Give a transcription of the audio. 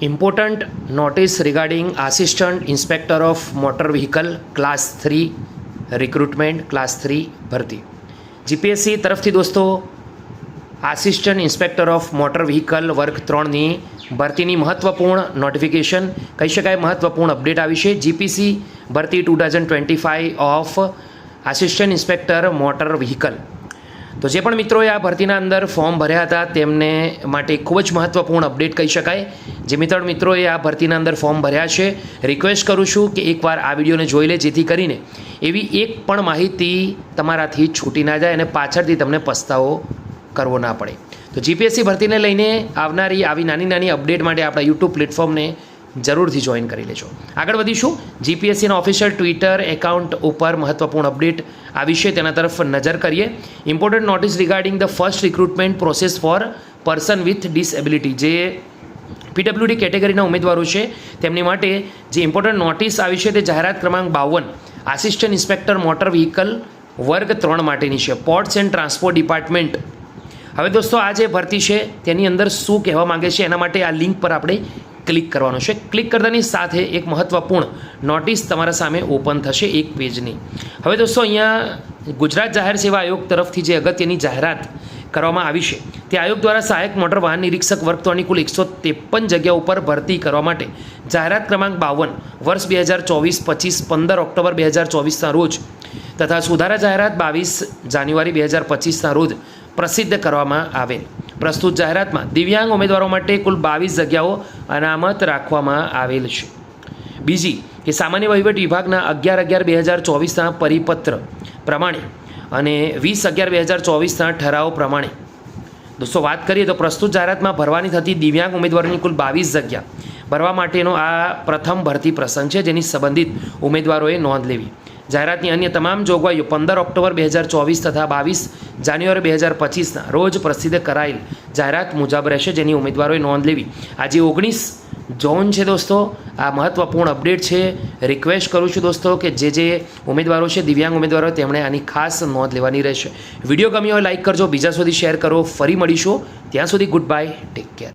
Important notice regarding Assistant Inspector of Motor Vehicle Class 3 Recruitment Class 3 ભરતી GPSC તરફથી દોસ્તો assistant inspector of motor vehicle વર્ગ 3ની ભરતીની મહત્વપૂર્ણ નોટિફિકેશન કહી શકાય મહત્વપૂર્ણ અપડેટ આવી છે. જીપીસી ભરતી 2025 of assistant inspector motor vehicle. તો જે પણ મિત્રોએ આ ભરતીના અંદર ફોર્મ ભર્યા હતા તેમને માટે ખૂબ જ મહત્વપૂર્ણ અપડેટ કહી શકાય. જે મિત્રોએ આ ભરતીના અંદર ફોર્મ ભર્યા છે, રિક્વેસ્ટ કરું છું કે એકવાર આ વિડીયોને જોઈ લે, જેથી કરીને એવી એક પણ માહિતી તમારાથી છૂટી ના જાય અને પાછળથી તમને પસ્તાવો કરવો ના પડે. તો જીપીએસસી ભરતીને લઈને આવનારી આવી નાની નાની અપડેટ માટે આપણા યુટ્યુબ પ્લેટફોર્મને જરૂરથી જોઈન કરી લેજો. આગળ વધીશું. જીપીએસસીના ઓફિશિયલ ટ્વિટર એકાઉન્ટ ઉપર મહત્વપૂર્ણ અપડેટ આવી છે, તેના તરફ નજર કરીએ. Important notice regarding the first recruitment process four person with disability. જે પીડબ્લ્યુડી કેટેગરીના ઉમેદવારો છે તેમની માટે જે ઇમ્પોર્ટન્ટ નોટિસ આવી છે તે જાહેરાત ક્રમાંક 52 આસિસ્ટન્ટ ઇન્સ્પેક્ટર મોટર વ્હીકલ વર્ગ 3 માટેની છે, પોર્ટ્સ એન્ડ ટ્રાન્સપોર્ટ ડિપાર્ટમેન્ટ. હવે દોસ્તો આ જે ભરતી છે તેની અંદર શું કહેવા માંગે છે એના માટે આ લિંક પર આપણે ક્લિક કરવાનું છે. ક્લિક કરતાની સાથે એક મહત્વપૂર્ણ નોટિસ તમારા સામે ઓપન થશે એક પેજની. હવે દોસ્તો અહીંયા ગુજરાત જાહેર સેવા આયોગ તરફથી જે અગત્યની જાહેરાત કરવામાં આવી છે તે આયોગ દ્વારા સહાયક મોટર વાહન નિરીક્ષક વર્ગ 3ની કુલ 153 જગ્યાઓ ઉપર ભરતી કરવા માટે જાહેરાત ક્રમાંક 52 વર્ષ 2024-25 15 ઓક્ટોબર 2024ના રોજ તથા સુધારા જાહેરાત 22 જાન્યુઆરી 2025ના રોજ પ્રસિદ્ધ કરવામાં આવેલ. પ્રસ્તુત જાહેરાતમાં દિવ્યાંગ ઉમેદવારો માટે કુલ 22 જગ્યાઓ અનામત રાખવામાં આવેલ છે. બીજી કે સામાન્ય વહીવટ વિભાગના 11/11/2024ના પરિપત્ર પ્રમાણે અને 20/11/2024ના ઠરાવ પ્રમાણે દોસ્તો વાત કરીએ તો પ્રસ્તુત જાહેરાતમાં ભરવાની થતી દિવ્યાંગ ઉમેદવારોની કુલ 22 જગ્યા ભરવા માટેનો આ પ્રથમ ભરતી પ્રસંગ છે, જેની સંબંધિત ઉમેદવારોએ નોંધ લેવી. જાહેરાતની અન્ય તમામ જોગવાઈઓ 15 ઓક્ટોબર 2024 તથા 22 જાન્યુઆરી 2025ના રોજ પ્રસિદ્ધ કરાયેલ જાહેરાત મુજબ રહેશે, જેની ઉમેદવારોએ નોંધ લેવી. આજે 19 જૂન છે દોસ્તો. આ મહત્વપૂર્ણ અપડેટ છે. રિક્વેસ્ટ કરું છું દોસ્તો કે જે ઉમેદવારો છે, દિવ્યાંગ ઉમેદવારો, તેમણે આની ખાસ નોંધ લેવાની રહેશે. વિડીયો ગમ્યો હોય લાઇક કરજો, બીજા સુધી શેર કરો. ફરી મળીશું. ત્યાં સુધી ગુડ બાય, ટેક કેર.